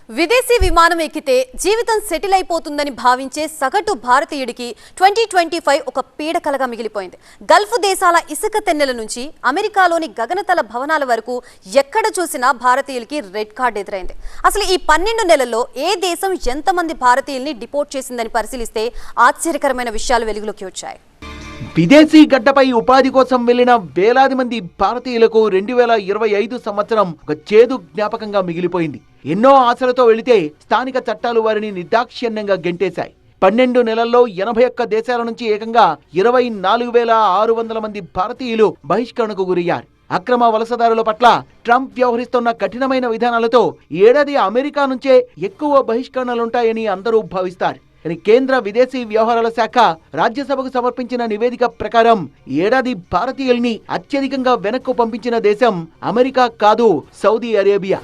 విదేశీ విమానం ఎక్కితే జీవితం సెటిల్ అయిపోతుందని భావించే సగటు భారతీయుడికి 2025 ఒక పీడకలగా మిగిలిపోయింది. గల్ఫ్ దేశాల ఇసుక తెన్నెల నుంచి అమెరికాలోని గగనతల భవనాల వరకు ఎక్కడ చూసినా భారతీయులకి రెడ్ కార్డ్ ఎదురైంది. అసలు ఈ 12 నెలల్లో ఏ దేశం ఎంతమంది భారతీయుల్ని డిపోర్ట్ చేసిందని పరిశీలిస్తే ఆశ్చర్యకరమైన విషయాలు వెలుగులోకి వచ్చాయి. విదేశీ గడ్డపై ఉపాధి కోసం వెళ్లిన వేలాది మంది భారతీయులకు 2025 సంవత్సరం ఒక చేదు జ్ఞాపకంగా మిగిలిపోయింది. ఎన్నో ఆశలతో వెళితే స్థానిక చట్టాలు వారిని నిర్దాక్షిణ్యంగా గెంటేశాయి. 12 నెలల్లో 81 దేశాల నుంచి ఏకంగా 24,600 మంది భారతీయులు బహిష్కరణకు గురయ్యారు. అక్రమ వలసదారుల పట్ల ట్రంప్ వ్యవహరిస్తున్న కఠినమైన విధానాలతో ఏడాది అమెరికా నుంచే ఎక్కువ బహిష్కరణలుంటాయని అందరూ భావిస్తారు. కేంద్ర విదేశీ వ్యవహారాల శాఖ రాజ్యసభకు సమర్పించిన నివేదిక ప్రకారం ఏడాది భారతీయుల్ని అత్యధికంగా వెనక్కు పంపించిన దేశం అమెరికా కాదు, సౌదీ అరేబియా.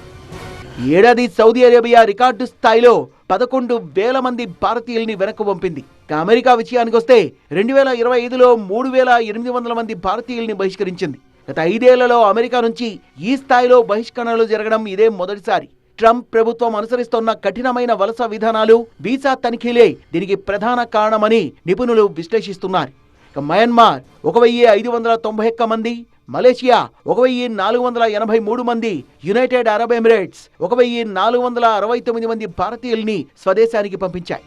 ఏడాది సౌదీ అరేబియా రికార్డు స్థాయిలో 11,000 మంది భారతీయుల్ని వెనక్కు పంపింది. అమెరికా విషయానికి వస్తే 2025లో 3,800 మంది భారతీయుల్ని బహిష్కరించింది. గత 5 ఏళ్లలో అమెరికా నుంచి ఈ స్థాయిలో బహిష్కరణలు జరగడం ఇదే మొదటిసారి. ట్రంప్ ప్రభుత్వం అనుసరిస్తున్న కఠినమైన వలస విధానాలు, వీసా తనిఖీలే దీనికి ప్రధాన కారణమని నిపుణులు విశ్లేషిస్తున్నారు. మయన్మార్ 1,591 మంది, మలేషియా 1,483 మంది, యునైటెడ్ అరబ్ ఎమిరేట్స్ 1,469 మంది భారతీయుల్ని స్వదేశానికి పంపించాయి.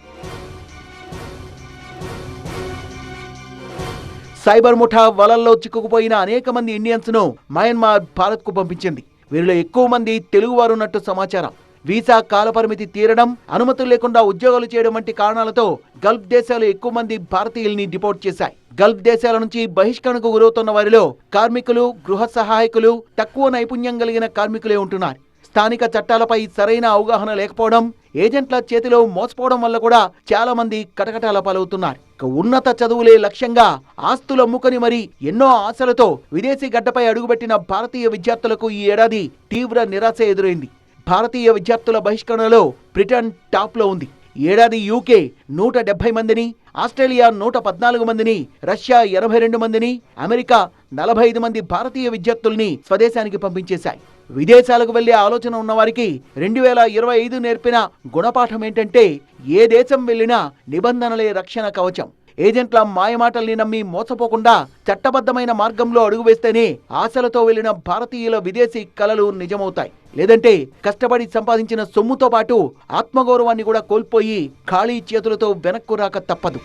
సైబర్ ముఠా వలల్లో చిక్కుకుపోయిన అనేక మంది ఇండియన్స్ ను మయన్మార్ భారత్ కు పంపించింది. వీరిలో ఎక్కువ మంది తెలుగువారున్నట్టు సమాచారం. వీసా కాలపరిమితి తీరడం, అనుమతులు లేకుండా ఉద్యోగాలు చేయడం వంటి కారణాలతో గల్ఫ్ దేశాలు ఎక్కువ మంది భారతీయుల్ని డిపోర్ట్ చేశాయి. గల్ఫ్ దేశాల నుంచి బహిష్కరణకు గురవుతున్న వారిలో కార్మికులు, గృహ సహాయకులు, తక్కువ నైపుణ్యం కలిగిన కార్మికులే ఉంటున్నారు. స్థానిక చట్టాలపై సరైన అవగాహన లేకపోవడం, ఏజెంట్ల చేతిలో మోసపోవడం వల్ల కూడా చాలా మంది కటకటాల పాలవుతున్నారు. ఉన్నత చదువులే లక్ష్యంగా ఆస్తులు అమ్ముకొని మరి ఎన్నో ఆశలతో విదేశీ గడ్డపై అడుగుపెట్టిన భారతీయ విద్యార్థులకు ఈ ఏడాది తీవ్ర నిరాశ ఎదురైంది. భారతీయ విద్యార్థుల బహిష్కరణలో బ్రిటన్ టాప్ లో ఉంది. ఏడాది యూకే 170 మందిని, ఆస్ట్రేలియా 114 మందిని, రష్యా 82 మందిని, అమెరికా 45 మంది భారతీయ విద్యార్థుల్ని స్వదేశానికి పంపించేశాయి. విదేశాలకు వెళ్లే ఆలోచన ఉన్నవారికి 2025 నేర్పిన గుణపాఠం ఏంటంటే, ఏ దేశం వెళ్లినా నిబంధనలే రక్షణ కవచం. ఏజెంట్ల మాయమాటల్ని నమ్మి మోసపోకుండా చట్టబద్ధమైన మార్గంలో అడుగువేస్తేనే ఆశలతో వెళ్లిన భారతీయుల విదేశీ కలలు నిజమవుతాయి. లేదంటే కష్టపడి సంపాదించిన సొమ్ముతో పాటు ఆత్మగౌరవాన్ని కూడా కోల్పోయి ఖాళీ చేతులతో వెనక్కు రాక తప్పదు.